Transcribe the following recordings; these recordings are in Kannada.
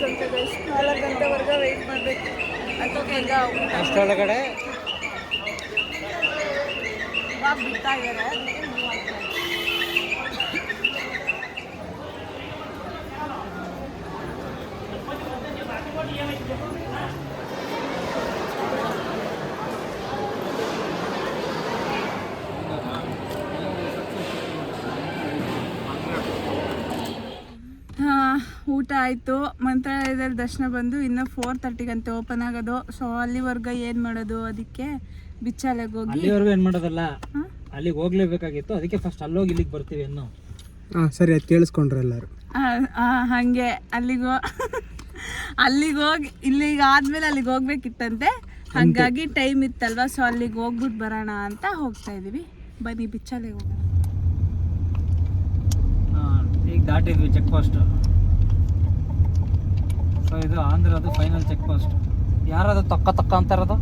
ಅಂತ ಗೈಸ್. 4 ಗಂಟೆವರೆಗೆ ವೆಯ್ಟ್ ಮಾಡಬೇಕು. ಅದಕ್ಕೆ ಈಗ ಅಷ್ಟೊಳಗಡೆ ಇವಾಗ ಬಿಡ್ತಾ ಇದ್ದಾರೆ. ಊಟ ಆಯಿತು. ಮಂತ್ರಾಲಯದಲ್ಲಿ ದರ್ಶನ ಬಂದು ಇನ್ನು 4:30 ಓಪನ್ ಆಗೋದು. ಸೊ ಅಲ್ಲಿವರೆಗೆ ಏನು ಮಾಡೋದು, ಅದಕ್ಕೆ ಬಿಚ್ಚಾಲೆಗೆ ಹೋಗಿ ಅಲ್ಲಿವರೆಗೂ ಏನು ಮಾಡೋದಲ್ಲ, ಅಲ್ಲಿಗೆ ಹೋಗ್ಲೇಬೇಕಾಗಿತ್ತು. ಅದಕ್ಕೆ ಫಸ್ಟ್ ಅಲ್ಲೋಗಿ ಇಲ್ಲಿಗೆ ಬರ್ತೀವಿ ಅನ್ನೋ. ಹಾಂ ಸರಿ, ಅದು ಕೇಳಿಸ್ಕೊಂಡ್ರೆ ಎಲ್ಲರೂ. ಹಾಗೆ ಅಲ್ಲಿಗೆ ಹೋಗಿ ಇಲ್ಲಿಗೆ ಆದಮೇಲೆ ಅಲ್ಲಿಗೆ ಹೋಗ್ಬೇಕಿತ್ತಂತೆ. ಹಾಗಾಗಿ ಟೈಮ್ ಇತ್ತಲ್ವ, ಸೊ ಅಲ್ಲಿಗೆ ಹೋಗ್ಬಿಟ್ಟು ಬರೋಣ ಅಂತ ಹೋಗ್ತಾ ಇದ್ದೀವಿ. ಬನ್ನಿ ಬಿಚ್ಚಾಲೆಗೆ ಹೋಗೋಣ. ಈಗ ದಾಟಿದ್ವಿ ಚೆಕ್ ಪೋಸ್ಟ್. ಸೊ ಇದು ಆಂಧ್ರದು ಫೈನಲ್ ಚೆಕ್ ಪೋಸ್ಟ್. ಯಾರದು ತಕ್ಕ ಅಂತಾರದು?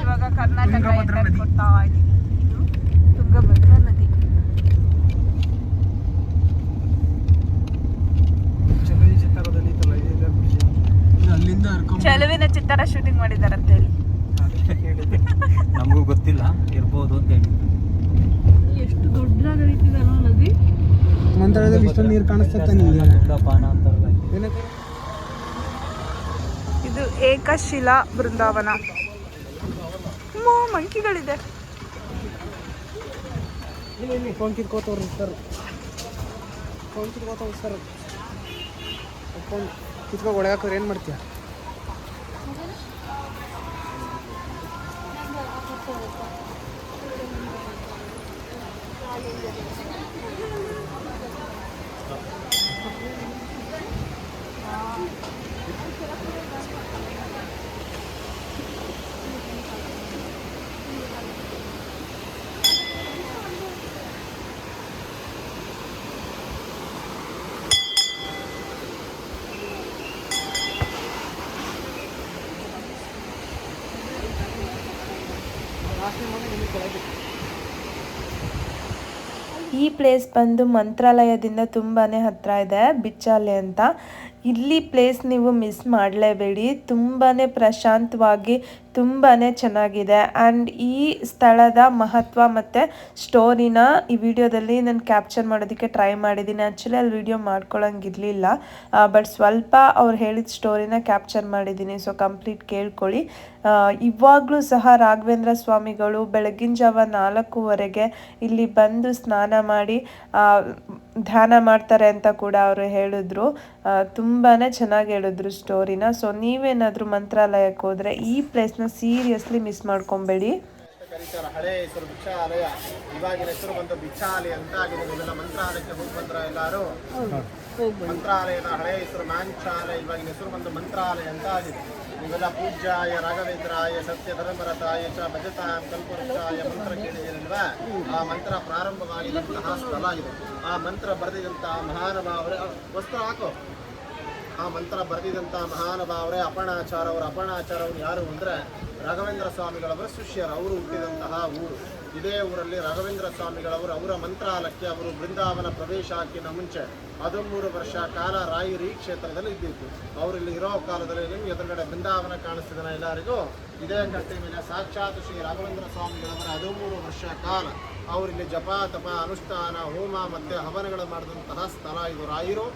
ಇವಾಗ ಕರ್ನಾಟಕ ಕೊಡ್ತಾ ಇದ್ದೀವಿ. ತುಂಗಭದ್ರಾ ನದಿ. ಚೆಲುವಿನ ಚಿತ್ತರ ಶೂಟಿಂಗ್ ಮಾಡಿದ್ದಾರೆ ಅಂತ ಹೇಳಿ ನಮಗೂ ಗೊತ್ತಿಲ್ಲ, ಇರ್ಬೋದು ಅಂತ ಹೇಳಿ. ಎಷ್ಟು ದೊಡ್ಡದಾಗಿ ಹರಿತಿದಲ್ಲ ನದಿ. ಮಂತ್ರಾಲಯದಲ್ಲಿ ಇಷ್ಟೊಂದು ನೀರು ಕಾಣಿಸ್ತದೆ ನಿಮಗೆ? ಪಾನ ಅಂತಾರಲ್ಲ. ಇದು ಏಕಶಿಲಾ ಬೃಂದಾವನ. ಮಂಕಿಗಳಿದೆ. ಫೋನ್ ಕಿತ್ಕೋತವ್ರಿ ಸರ್, ಫೋನ್ ಕಿತ್ಕೋತಾವ ಸರ್. ಫೋನ್ ಕಿತ್ಕೊ ಒಳಗಾಕೋರು ಏನು ಮಾಡ್ತೀಯ? ಈ ಪ್ಲೇಸ್ ಬಂದು ಮಂತ್ರಾಲಯದಿಂದ ತುಂಬಾ ಹತ್ತಿರ ಇದೆ, ಬಿಚ್ಚಾಲೆ ಅಂತ. ಇಲ್ಲಿ ಪ್ಲೇಸ್ ನೀವು ಮಿಸ್ ಮಾಡಲೇಬೇಡಿ. ತುಂಬಾ ಪ್ರಶಾಂತವಾಗಿ ತುಂಬಾ ಚೆನ್ನಾಗಿದೆ. ಆ್ಯಂಡ್ ಈ ಸ್ಥಳದ ಮಹತ್ವ ಮತ್ತು ಸ್ಟೋರಿನ ಈ ವಿಡಿಯೋದಲ್ಲಿ ನಾನು ಕ್ಯಾಪ್ಚರ್ ಮಾಡೋದಕ್ಕೆ ಟ್ರೈ ಮಾಡಿದ್ದೀನಿ. ಆ್ಯಕ್ಚುಲಿ ಅಲ್ಲಿ ವಿಡಿಯೋ ಮಾಡ್ಕೊಳ್ಳೋಂಗಿರಲಿಲ್ಲ, ಬಟ್ ಸ್ವಲ್ಪ ಅವ್ರು ಹೇಳಿದ ಸ್ಟೋರಿನ ಕ್ಯಾಪ್ಚರ್ ಮಾಡಿದ್ದೀನಿ. ಸೊ ಕಂಪ್ಲೀಟ್ ಕೇಳ್ಕೊಳ್ಳಿ. ಇವಾಗಲೂ ಸಹ ರಾಘವೇಂದ್ರ ಸ್ವಾಮಿಗಳು ಬೆಳಗಿನ ಜಾವ 4:00 ಇಲ್ಲಿ ಬಂದು ಸ್ನಾನ ಮಾಡಿ ಧ್ಯಾನ ಮಾಡ್ತಾರೆ ಅಂತ ಕೂಡ ಅವರು ಹೇಳಿದ್ರು. ತುಂಬಾ ಚೆನ್ನಾಗಿ ಹೇಳಿದ್ರು ಸ್ಟೋರಿನ. ಸೊ ನೀವೇನಾದರೂ ಮಂತ್ರಾಲಯಕ್ಕೆ ಹೋದರೆ ಈ ಪ್ಲೇಸ್ನ ಸೀರಿಯಸ್ಲಿ ಮಿಸ್ ಮಾಡ್ಕೊಬೇಡಿ. ಹಳೆ ಹೆಸರು ಬಿಚ್ಚಾಲಯ, ಇವಾಗಿನ ಹೆಸರು ಬಂದು ಬಿಚ್ಚಾಲೆ ಅಂತ ಆಗಿದೆ. ನೀವೆಲ್ಲ ಮಂತ್ರಾಲಯಕ್ಕೆ ಹೋಗಿ ಬಂದ್ರ ಎಲ್ಲರೂ? ಮಂತ್ರಾಲಯದ ಹಳೆ ಹೆಸರು ಮಾಂಚಾಲಯ, ಇವಾಗಿನ ಹೆಸರು ಬಂದು ಮಂತ್ರಾಲಯ ಅಂತ ಆಗಿದೆ. ನೀವೆಲ್ಲ ಪೂಜ್ಯಾಯ ರಾಘವೇಂದ್ರಾಯ ಸತ್ಯ ಧರ್ಮರತಾಯ ಚ ಭಜತಾಂ ಕಲ್ಪವೃಕ್ಷಾಯ ಮಂತ್ರ ಕೇಳಿದಿರಲ್ವಾ? ಆ ಮಂತ್ರ ಪ್ರಾರಂಭವಾಗಿದಂತಹ ಸ್ಥಳ ಇದು. ಆ ಮಂತ್ರ ಬರೆದಿದಂತಹ ಮಹಾನುಭಾವರೇ, ವಸ್ತ್ರ ಹಾಕೋ. ಆ ಮಂತ್ರ ಬರೆದಿದಂಥ ಮಹಾನುಭಾವರೇ ಅಪಣಾಚಾರ ಅವರು. ಅಪಣಾಚಾರ ಅವರು ಯಾರು ಅಂದರೆ ರಾಘವೇಂದ್ರ ಸ್ವಾಮಿಗಳವರ ಶಿಷ್ಯರು. ಅವರು ಹುಟ್ಟಿದಂತಹ ಊರು ಇದೇ ಊರಲ್ಲಿ. ರಾಘವೇಂದ್ರ ಸ್ವಾಮಿಗಳವರು ಅವರ ಮಂತ್ರಾಲಯಕ್ಕೆ ಅವರು ಬೃಂದಾವನ ಪ್ರವೇಶ ಹಾಕಿನ ಮುಂಚೆ 13 ವರ್ಷ ಕಾಲ ರಾಯರಿ ಕ್ಷೇತ್ರದಲ್ಲಿ ಇದ್ದಿತ್ತು. ಅವರು ಇಲ್ಲಿ ಇರೋ ಕಾಲದಲ್ಲಿ ನಿಮ್ಗೆ ಎದುರುಗಡೆ ಬೃಂದಾವನ ಕಾಣಿಸ್ತಿದ್ದಾನೆ ಎಲ್ಲರಿಗೂ. ಇದೇ ಕಟ್ಟೆ ಮೇಲೆ ಸಾಕ್ಷಾತ್ ಶ್ರೀ ರಾಘವೇಂದ್ರ ಸ್ವಾಮಿಗಳವರ 13 ವರ್ಷ ಕಾಲ ಅವರಿಲ್ಲಿ ಜಪ ತಪ ಅನುಷ್ಠಾನ ಹೋಮ ಮತ್ತು ಹವನಗಳು ಮಾಡಿದಂತಹ ಸ್ಥಳ ಇದು. ರಾಯರು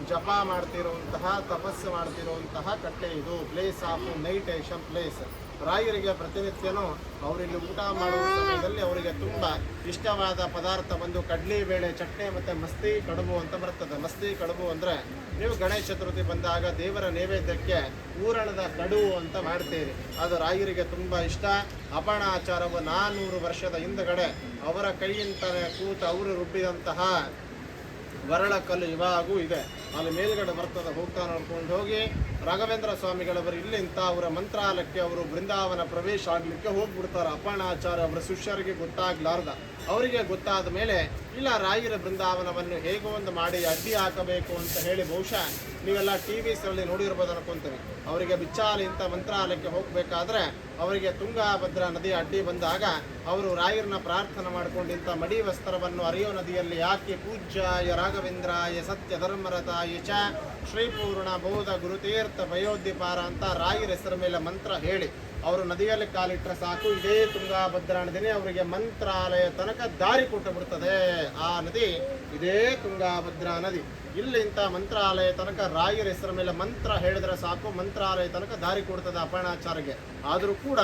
ಜಪ ಮಾಡ್ತಿರುವಂತಹ, ತಪಸ್ಸು ಮಾಡ್ತಿರುವಂತಹ ಕಟ್ಟೆ ಇದು. Place of meditation place. ರಾಯರಿಗೆ ಪ್ರತಿನಿತ್ಯನೂ ಅವರಿಲ್ಲಿ ಊಟ ಮಾಡುವ ಸಮಯದಲ್ಲಿ ಅವರಿಗೆ ತುಂಬ ಇಷ್ಟವಾದ ಪದಾರ್ಥ ಬಂದು ಕಡ್ಲಿಬೇಳೆ ಚಟ್ನಿ ಮತ್ತು ಮಸ್ತಿ ಕಡುಬು ಅಂತ ಬರ್ತದೆ. ಮಸ್ತಿ ಕಡುಬು ಅಂದರೆ ನೀವು ಗಣೇಶ ಚತುರ್ಥಿ ಬಂದಾಗ ದೇವರ ನೈವೇದ್ಯಕ್ಕೆ ಊರಣದ ಕಡುಬು ಅಂತ ಮಾಡ್ತೀರಿ. ಅದು ರಾಯರಿಗೆ ತುಂಬ ಇಷ್ಟ. ಅಪಣಾಚಾರವು 400 ವರ್ಷದ ಹಿಂದಗಡೆ ಅವರ ಕೈಯಿಂದಲೇ ಕೂತು ಅವರು ರುಬ್ಬಿದಂತಹ ವರಳಕಲ್ಲು ಇವಾಗೂ ಇದೆ. ಅಲ್ಲಿ ಮೇಲ್ಗಡೆ ಬರ್ತದೆ, ಹೋಗ್ತಾ ನೋಡ್ಕೊಂಡು ಹೋಗಿ ರಾಘವೇಂದ್ರ ಸ್ವಾಮಿಗಳವರು ಇಲ್ಲಿಂದ ಅವರ ಮಂತ್ರಾಲಯಕ್ಕೆ ಅವರು ಬೃಂದಾವನ ಪ್ರವೇಶ ಆಗಲಿಕ್ಕೆ ಹೋಗ್ಬಿಡ್ತಾರೆ. ಅಪಣಾಚಾರ ಅವರ ಶಿಷ್ಯರಿಗೆ ಗೊತ್ತಾಗ್ಲಾರ್ದ. ಅವರಿಗೆ ಗೊತ್ತಾದ ಮೇಲೆ ಇಲ್ಲ ರಾಯರ ಬೃಂದಾವನವನ್ನು ಹೇಗೋ ಒಂದು ಮಾಡಿ ಅಡ್ಡಿ ಹಾಕಬೇಕು ಅಂತ ಹೇಳಿ ಬಹುಶಃ ನೀವೆಲ್ಲ ಟಿವಿಸಲ್ಲಿ ನೋಡಿರ್ಬೋದು ಅನ್ಕೊಂತೀನಿ. ಅವರಿಗೆ ಬಿಚ್ಚಾಲಿ ಇಂಥ ಮಂತ್ರಾಲಯಕ್ಕೆ ಹೋಗಬೇಕಾದ್ರೆ ಅವರಿಗೆ ತುಂಗಾಭದ್ರಾ ನದಿ ಅಡ್ಡಿ ಬಂದಾಗ ಅವರು ರಾಯರನ್ನ ಪ್ರಾರ್ಥನೆ ಮಾಡಿಕೊಂಡು ಇಂಥ ಮಡಿ ವಸ್ತ್ರವನ್ನು ಅರಿಯೋ ನದಿಯಲ್ಲಿ ಹಾಕಿ ಪೂಜ್ಯಾಯ ರಾಘವೇಂದ್ರಾಯ ಸತ್ಯ ಧರ್ಮರತಾಯ ಚ ಶ್ರೀಪೂರ್ಣ ಬೌದ್ಧ ಗುರುತೀರ್ಥ ಭಯೋದ್ಯಪಾರ ಅಂತ ರಾಯರ ಹೆಸರ ಮೇಲೆ ಮಂತ್ರ ಹೇಳಿ ಅವರು ನದಿಯಲ್ಲಿ ಕಾಲಿಟ್ಟರೆ ಸಾಕು, ಇದೇ ತುಂಗಾಭದ್ರಾ ನದಿನೇ ಅವರಿಗೆ ಮಂತ್ರಾಲಯ ತನಕ ದಾರಿ ಕೊಟ್ಟು ಬಿಡ್ತದೆ. ಆ ನದಿ ಇದೇ ತುಂಗಾಭದ್ರಾ ನದಿ. ಇಲ್ಲಿ ಇಂಥ ಮಂತ್ರಾಲಯ ತನಕ ರಾಯರ ಹೆಸರ ಮೇಲೆ ಮಂತ್ರ ಹೇಳಿದ್ರೆ ಸಾಕು, ಮಂತ್ರಾಲಯ ತನಕ ದಾರಿ ಕೊಡ್ತದೆ ಅಪರ್ಣಾಚಾರ್ಯಗೆ. ಆದರೂ ಕೂಡ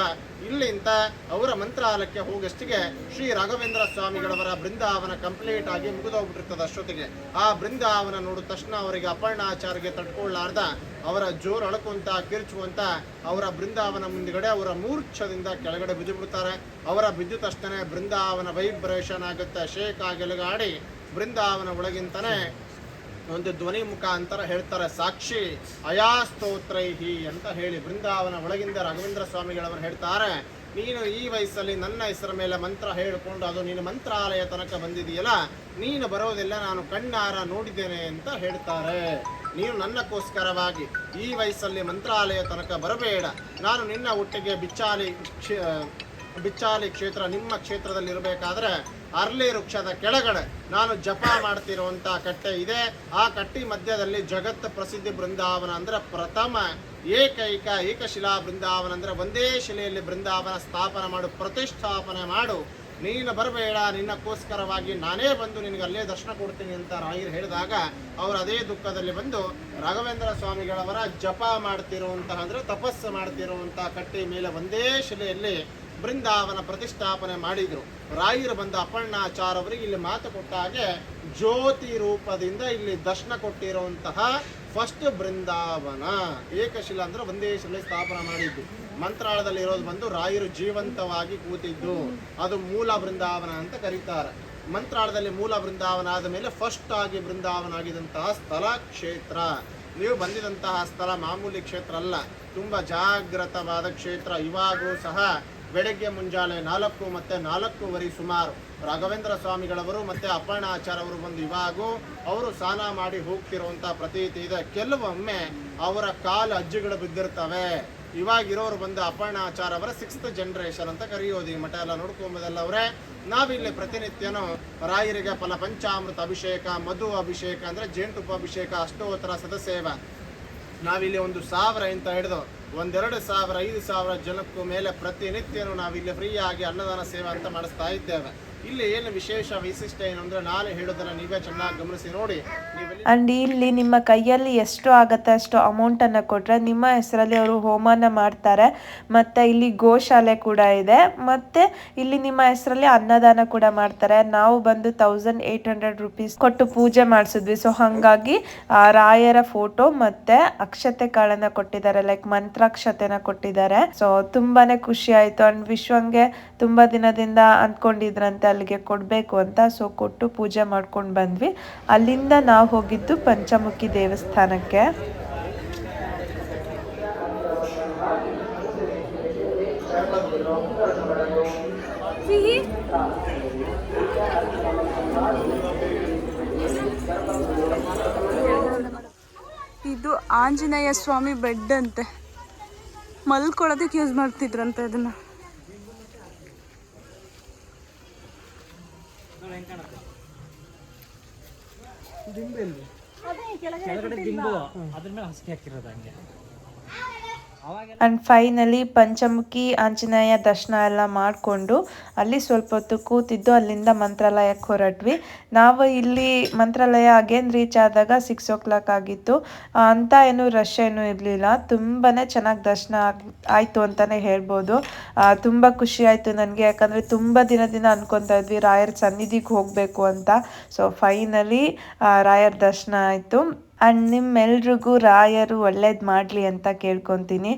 ಇಲ್ಲಿಂದ ಅವರ ಮಂತ್ರಾಲಯಕ್ಕೆ ಹೋಗಷ್ಟಿಗೆ ಶ್ರೀ ರಾಘವೇಂದ್ರ ಸ್ವಾಮಿಗಳವರ ಬೃಂದಾವನ ಕಂಪ್ಲೀಟ್ ಆಗಿ ಮುಗಿದೋಗ್ಬಿಟ್ಟಿರ್ತದೆ ಅಷ್ಟೊತ್ತಿಗೆ. ಆ ಬೃಂದಾವನ ನೋಡಿದ ತಕ್ಷಣ ಅವರಿಗೆ ಅಪರ್ಣಾಚಾರ್ಯಗೆ ತಡ್ಕೊಳ್ಳಾರ್ದ ಅವರ ಜೋರು ಅಳಕುವಂತ ಕಿರ್ಚುವಂತ ಅವರ ಬೃಂದಾವನ ಮುಂದುಗಡೆ ಅವರ ಮೂರ್ಛದಿಂದ ಕೆಳಗಡೆ ಬಿದ್ದು ಬಿಡ್ತಾರೆ. ಅವರ ಬಿದ್ದ ತಕ್ಷಣ ಬೃಂದಾವನ ವೈಬ್ರೇಷನ್ ಆಗುತ್ತೆ, ಶೇಕ್ ಆಗಿ ಬೃಂದಾವನ ಒಳಗಿಂತಾನೆ ಒಂದು ಧ್ವನಿ ಮುಖಾಂತರ ಹೇಳ್ತಾರೆ, ಸಾಕ್ಷಿ ಅಯಾಸ್ತೋತ್ರೈಹಿ ಅಂತ ಹೇಳಿ ಬೃಂದಾವನ ಒಳಗಿಂದ ರಾಘವೇಂದ್ರ ಸ್ವಾಮಿಗಳವರು ಹೇಳ್ತಾರೆ, ನೀನು ಈ ವಯಸ್ಸಲ್ಲಿ ನನ್ನ ಹೆಸರ ಮೇಲೆ ಮಂತ್ರ ಹೇಳಿಕೊಂಡು ಅದು ನೀನು ಮಂತ್ರಾಲಯ ತನಕ ಬಂದಿದೆಯಲ್ಲ, ನೀನು ಬರೋದೆಲ್ಲ ನಾನು ಕಣ್ಣಾರ ನೋಡಿದ್ದೇನೆ ಅಂತ ಹೇಳ್ತಾರೆ. ನೀನು ನನ್ನಕ್ಕೋಸ್ಕರವಾಗಿ ಈ ವಯಸ್ಸಲ್ಲಿ ಮಂತ್ರಾಲಯ ತನಕ ಬರಬೇಡ, ನಾನು ನಿನ್ನ ಒಟ್ಟಿಗೆ ಬಿಚ್ಚಾಲಿ ಕ್ಷೇತ್ರ ನಿಮ್ಮ ಕ್ಷೇತ್ರದಲ್ಲಿ ಇರಬೇಕಾದ್ರೆ ಅರ್ಲಿ ವೃಕ್ಷದ ಕೆಳಗಡೆ ನಾನು ಜಪ ಮಾಡ್ತಿರುವಂಥ ಕಟ್ಟೆ ಇದೆ. ಆ ಕಟ್ಟಿ ಮಧ್ಯದಲ್ಲಿ ಜಗತ್ ಪ್ರಸಿದ್ಧಿ ಬೃಂದಾವನ ಅಂದ್ರೆ ಪ್ರಥಮ ಏಕಶಿಲಾ ಬೃಂದಾವನ ಅಂದ್ರೆ ಒಂದೇ ಶಿಲೆಯಲ್ಲಿ ಬೃಂದಾವನ ಸ್ಥಾಪನೆ ಮಾಡು, ಪ್ರತಿಷ್ಠಾಪನೆ ಮಾಡು, ನೀನು ಬರಬೇಡ, ನಿನ್ನಕ್ಕೋಸ್ಕರವಾಗಿ ನಾನೇ ಬಂದು ನಿನಗೆ ಅಲ್ಲೇ ದರ್ಶನ ಕೊಡ್ತೀನಿ ಅಂತ ರಾಯರು ಹೇಳಿದಾಗ ಅವರು ಅದೇ ದುಃಖದಲ್ಲಿ ಬಂದು ರಾಘವೇಂದ್ರ ಸ್ವಾಮಿಗಳವರ ಜಪ ಮಾಡ್ತಿರುವಂತಹ ಅಂದ್ರೆ ತಪಸ್ಸು ಮಾಡ್ತಿರುವಂತಹ ಕಟ್ಟೆ ಮೇಲೆ ಒಂದೇ ಶಿಲೆಯಲ್ಲಿ ಬೃಂದಾವನ ಪ್ರತಿಷ್ಠಾಪನೆ ಮಾಡಿದ್ರು. ರಾಯರು ಬಂದ ಅಪರ್ಣಾಚಾರ್ಯ ಅವರಿಗೆ ಇಲ್ಲಿ ಮಾತು ಕೊಟ್ಟ ಹಾಗೆ ಜ್ಯೋತಿ ರೂಪದಿಂದ ಇಲ್ಲಿ ದರ್ಶನ ಕೊಟ್ಟಿರುವಂತಹ ಫಸ್ಟ್ ಬೃಂದಾವನ ಏಕಶಿಲಾ ಅಂದ್ರೆ ಒಂದೇ ಶಿಲೆ ಸ್ಥಾಪನೆ ಮಾಡಿದ್ದು. ಮಂತ್ರಾಲಯದಲ್ಲಿ ಇರೋದು ಬಂದು ರಾಯರು ಜೀವಂತವಾಗಿ ಕೂತಿದ್ದು, ಅದು ಮೂಲ ಬೃಂದಾವನ ಅಂತ ಕರೀತಾರೆ. ಮಂತ್ರಾಲಯದಲ್ಲಿ ಮೂಲ ಬೃಂದಾವನ ಆದ ಮೇಲೆ ಫಸ್ಟ್ ಆಗಿ ಬೃಂದಾವನ ಆಗಿದಂತಹ ಸ್ಥಳ ಕ್ಷೇತ್ರ. ನೀವು ಬಂದಿದಂತಹ ಸ್ಥಳ ಮಾಮೂಲಿ ಕ್ಷೇತ್ರ ಅಲ್ಲ, ತುಂಬಾ ಜಾಗೃತವಾದ ಕ್ಷೇತ್ರ. ಇವಾಗೂ ಸಹ ಬೆಳಗ್ಗೆ ಮುಂಜಾನೆ 4 ಮತ್ತು 4:15 ಸುಮಾರು ರಾಘವೇಂದ್ರ ಸ್ವಾಮಿಗಳವರು ಮತ್ತು ಅಪರ್ಣಾಚಾರ್ಯ ಅವರು ಬಂದು ಇವಾಗೂ ಅವರು ಸ್ನಾನ ಮಾಡಿ ಹೋಗ್ತಿರುವಂಥ ಪ್ರತೀತಿ ಇದೆ. ಕೆಲವೊಮ್ಮೆ ಅವರ ಕಾಲು ಅಜ್ಜಿಗಳು ಬಿದ್ದಿರ್ತವೆ. ಇವಾಗಿರೋರು ಬಂದು ಅಪರ್ಣಾಚಾರ್ಯ ಅವರ 6th ಜನರೇಷನ್ ಅಂತ ಕರೆಯೋದು. ಈ ಮಠ ಎಲ್ಲ ನೋಡ್ಕೊಂಬೋದಲ್ಲ ಅವರೇ. ನಾವಿಲ್ಲಿ ಪ್ರತಿನಿತ್ಯನೂ ರಾಯರಿಗೆ ಪಂಚಾಮೃತ ಅಭಿಷೇಕ, ಮಧು ಅಭಿಷೇಕ ಅಂದ್ರೆ ಜೇನುತುಪ್ಪ ಅಭಿಷೇಕ, ಅಷ್ಟೋತ್ತರ ಸದಸೇವ, ನಾವಿಲ್ಲಿ 1,000 ಅಂತ ಹಿಡಿದು 1,000-2,000 5,000 ಜನಕ್ಕೂ ಮೇಲೆ ಪ್ರತಿನಿತ್ಯನೂ ನಾವಿಲ್ಲಿ ಫ್ರೀಯಾಗಿ ಅನ್ನದಾನ ಸೇವೆ ಅಂತ ಮಾಡಿಸ್ತಾ ಇದ್ದೇವೆ. ಇಲ್ಲಿ ಏನು ವಿಶೇಷ ವೈಶಿಷ್ಟ್ಯ ಏನು ಅಂದ್ರೆ ನಾಳೆ ಹೇಳೋದನ್ನ ನೀವೇ ಚೆನ್ನಾಗಿ ಗಮನಿಸಿ ನೋಡಿ. ಅಂಡ್ ಇಲ್ಲಿ ನಿಮ್ಮ ಕೈಯಲ್ಲಿ ಎಷ್ಟು ಆಗುತ್ತೆ ಅಷ್ಟು ಅಮೌಂಟನ್ನು ಕೊಟ್ಟರೆ ನಿಮ್ಮ ಹೆಸರಲ್ಲಿ ಅವರು ಹೋಮನ ಮಾಡ್ತಾರೆ. ಮತ್ತು ಇಲ್ಲಿ ಗೋಶಾಲೆ ಕೂಡ ಇದೆ, ಮತ್ತು ಇಲ್ಲಿ ನಿಮ್ಮ ಹೆಸರಲ್ಲಿ ಅನ್ನದಾನ ಕೂಡ ಮಾಡ್ತಾರೆ. ನಾವು ಬಂದು 1,800 ರೂಪೀಸ್ ಕೊಟ್ಟು ಪೂಜೆ ಮಾಡಿಸಿದ್ವಿ. ಸೊ ಹಾಗಾಗಿ ರಾಯರ ಫೋಟೋ ಮತ್ತು ಅಕ್ಷತೆ ಕಾಳನ್ನು ಕೊಟ್ಟಿದ್ದಾರೆ, ಲೈಕ್ ಮಂತ್ರಾಕ್ಷತೆನ ಕೊಟ್ಟಿದ್ದಾರೆ. ಸೊ ತುಂಬಾನೇ ಖುಷಿ ಆಯಿತು. ಅಂಡ್ ವಿಶ್ವಂಗೆ ತುಂಬ ದಿನದಿಂದ ಅಂದ್ಕೊಂಡಿದ್ರಂತೆ ಅಲ್ಲಿಗೆ ಕೊಡಬೇಕು ಅಂತ. ಸೊ ಕೊಟ್ಟು ಪೂಜೆ ಮಾಡ್ಕೊಂಡು ಬಂದ್ವಿ. ಅಲ್ಲಿಂದ ನಾವು ಹೋಗಿದ್ದು ಪಂಚಮುಖಿ ದೇವಸ್ಥಾನಕ್ಕೆ. ಇದು ಆಂಜನೇಯ ಸ್ವಾಮಿ ಬೆಡ್ ಅಂತೆ, ಮಲ್ಕೊಳ್ಳೋದಕ್ಕೆ ಯೂಸ್ ಮಾಡ್ತಿದ್ರಂತೆ ಅದನ್ನ. ಕೆಳಗಡೆ ದಿಂಬು ಅದ್ರ ಮೇಲೆ ಹಸಿಗೆ ಹಾಕಿರೋದು ಹಂಗೆ. ಅಂಡ್ ಫೈನಲಿ ಪಂಚಮುಖಿ ಆಂಜನೇಯ ದರ್ಶನ ಎಲ್ಲ ಮಾಡಿಕೊಂಡು ಅಲ್ಲಿ ಸ್ವಲ್ಪ ಹೊತ್ತು ಕೂತಿದ್ದು ಅಲ್ಲಿಂದ ಮಂತ್ರಾಲಯಕ್ಕೆ ಹೊರಟ್ವಿ. ನಾವು ಇಲ್ಲಿ ಮಂತ್ರಾಲಯ ಅಗೇನ್ ರೀಚ್ ಆದಾಗ 6 o'clock ಆಗಿತ್ತು. ಅಂತ ಏನು ರಶ್ ಏನೂ ಇರಲಿಲ್ಲ. ತುಂಬಾ ಚೆನ್ನಾಗಿ ದರ್ಶನ ಆಯಿತು ಅಂತಲೇ ಹೇಳ್ಬೋದು. ತುಂಬ ಖುಷಿ ಆಯಿತು ನನಗೆ, ಯಾಕಂದರೆ ತುಂಬ ದಿನದಿಂದ ಅನ್ಕೊತಾ ಇದ್ವಿ ರಾಯರ ಸನ್ನಿಧಿಗೆ ಹೋಗಬೇಕು ಅಂತ. ಸೊ ಫೈನಲಿ ರಾಯರ ದರ್ಶನ ಆಯಿತು. ಅಂಡ್ ನಿಮ್ಮೆಲ್ರಿಗೂ ರಾಯರು ಒಳ್ಳೇದು ಮಾಡಲಿ ಅಂತ ಕೇಳ್ಕೊತೀನಿ.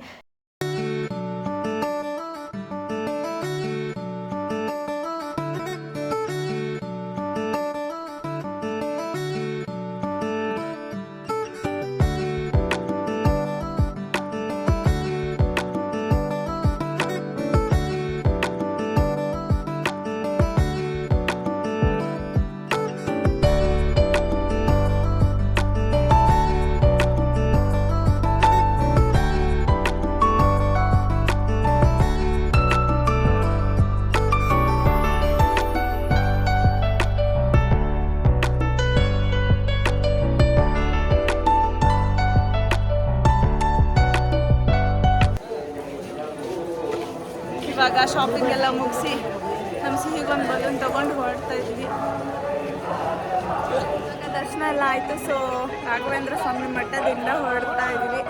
ಇವಾಗ ಶಾಪಿಂಗ್ ಎಲ್ಲ ಮುಗಿಸಿ ನಮ್ಮ ಸಿಹಿಗೊಂದು ಬಲೂನ್ ತೊಗೊಂಡು ಹೊರಡ್ತಾ ಇದ್ವಿ. ಇವಾಗ ದರ್ಶನ ಎಲ್ಲ ಆಯಿತು. ಸೊ ರಾಘವೇಂದ್ರ ಸ್ವಾಮಿ ಮಠದಿಂದ ಹೊರಡ್ತಾ ಇದ್ವಿ.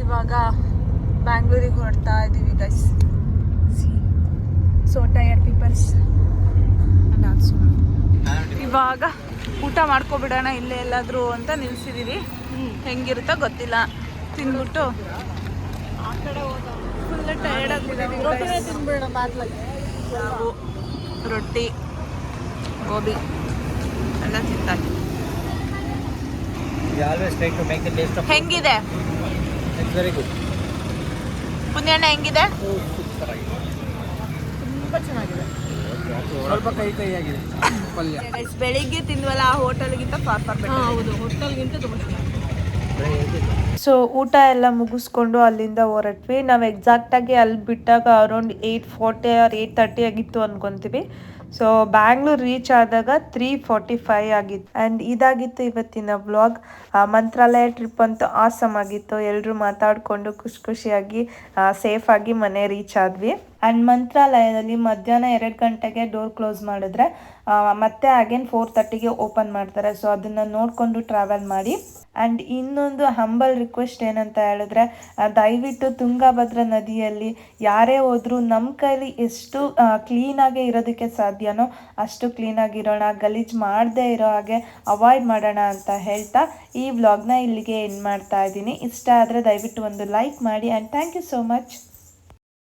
ಇವಾಗ ಬ್ಯಾಂಗ್ಳೂರಿಗೆ ಹೊರಡ್ತಾ ಇದ್ದೀವಿ ಗೈಸ್. So tired people's. ಇವಾಗ ಊಟ ಮಾಡ್ಕೊಬಿಡೋಣ ಇಲ್ಲೇ ಎಲ್ಲಾದರೂ ಅಂತ ನಿಲ್ಸಿದೀವಿ. ಹೆಂಗಿರುತ್ತೋ ಗೊತ್ತಿಲ್ಲ. ತಿಂದ್ಬಿಟ್ಟು ಫುಲ್ ಟಯರ್ಡ್ ಆಗ್ಬಿಟ್ಟಿದ್ದೀವಿ. ನಾವು ರೊಟ್ಟಿ ಗೋಬಿ ಎಲ್ಲ ತಿಂತಾಯಿದ್ವಿ. ಹೆಂಗಿದೆ ವೆರಿ ಗುಡ್. ಪುಣ್ಯಣ್ಣ ಹೆಂಗಿದೆ? ತುಂಬ ಚೆನ್ನಾಗಿದೆ. ಸ್ವಲ್ಪ ಕೈ ಆಗಿದೆ ಪಲ್ಯ. ಬೆಳಿಗ್ಗೆ ತಿಂದ್ವಲ್ಲ ಆ ಹೋಟೆಲ್ಗಿಂತ ಫಾರ್ ಬೆಟರ್. ಹೌದು, ಹೋಟೆಲ್ಗಿಂತ ತುಂಬ ಸೊ ಊಟ ಎಲ್ಲ ಮುಗಿಸ್ಕೊಂಡು ಅಲ್ಲಿಂದ ಹೊರಟ್ವಿ. ನಾವು ಎಕ್ಸಾಕ್ಟಾಗಿ ಅಲ್ಲಿ ಬಿಟ್ಟಾಗ ಅರೌಂಡ್ 8:40 ಆರ್ 8:30 ಆಗಿತ್ತು ಅಂದ್ಕೊತೀವಿ. ಸೊ ಬ್ಯಾಂಗ್ಳೂರ್ ರೀಚ್ ಆದಾಗ 3:45 ಆಗಿತ್ತು. ಆ್ಯಂಡ್ ಇದಾಗಿತ್ತು ಇವತ್ತಿನ ವ್ಲಾಗ್. ಮಂತ್ರಾಲಯ ಟ್ರಿಪ್ ಅಂತೂ ಆಸಮ್ ಆಗಿತ್ತು. ಎಲ್ಲರೂ ಮಾತಾಡಿಕೊಂಡು ಖುಷಿಯಾಗಿ ಸೇಫಾಗಿ ಮನೆ ರೀಚ್ ಆದ್ವಿ. ಆ್ಯಂಡ್ ಮಂತ್ರಾಲಯದಲ್ಲಿ ಮಧ್ಯಾಹ್ನ 2 ಗಂಟೆಗೆ ಡೋರ್ ಕ್ಲೋಸ್ ಮಾಡಿದ್ರೆ ಮತ್ತೆ ಅಗೇನ್ 4:30ಗೆ ಓಪನ್ ಮಾಡ್ತಾರೆ. ಸೊ ಅದನ್ನು ನೋಡಿಕೊಂಡು ಟ್ರಾವೆಲ್ ಮಾಡಿ. ಆ್ಯಂಡ್ ಇನ್ನೊಂದು ಹಂಬಲ್ ರಿಕ್ವೆಸ್ಟ್ ಏನಂತ ಹೇಳಿದ್ರೆ, ದಯವಿಟ್ಟು ತುಂಗಭದ್ರಾ ನದಿಯಲ್ಲಿ ಯಾರೇ ಹೋದರೂ ನಮ್ಮ ಕೈಲಿ ಎಷ್ಟು ಕ್ಲೀನಾಗೆ ಇರೋದಕ್ಕೆ ಸಾಧ್ಯನೋ ಅಷ್ಟು ಕ್ಲೀನಾಗಿರೋಣ, ಗಲೀಜು ಮಾಡದೇ ಇರೋ ಹಾಗೆ ಅವಾಯ್ಡ್ ಮಾಡೋಣ ಅಂತ ಹೇಳ್ತಾ ಈ ವ್ಲಾಗ್ನ ಇಲ್ಲಿಗೆ ಎಂಡ್ ಮಾಡ್ತಾ ಇದ್ದೀನಿ. ಇಷ್ಟ ಆದರೆ ದಯವಿಟ್ಟು ಒಂದು ಲೈಕ್ ಮಾಡಿ. And thank you so much.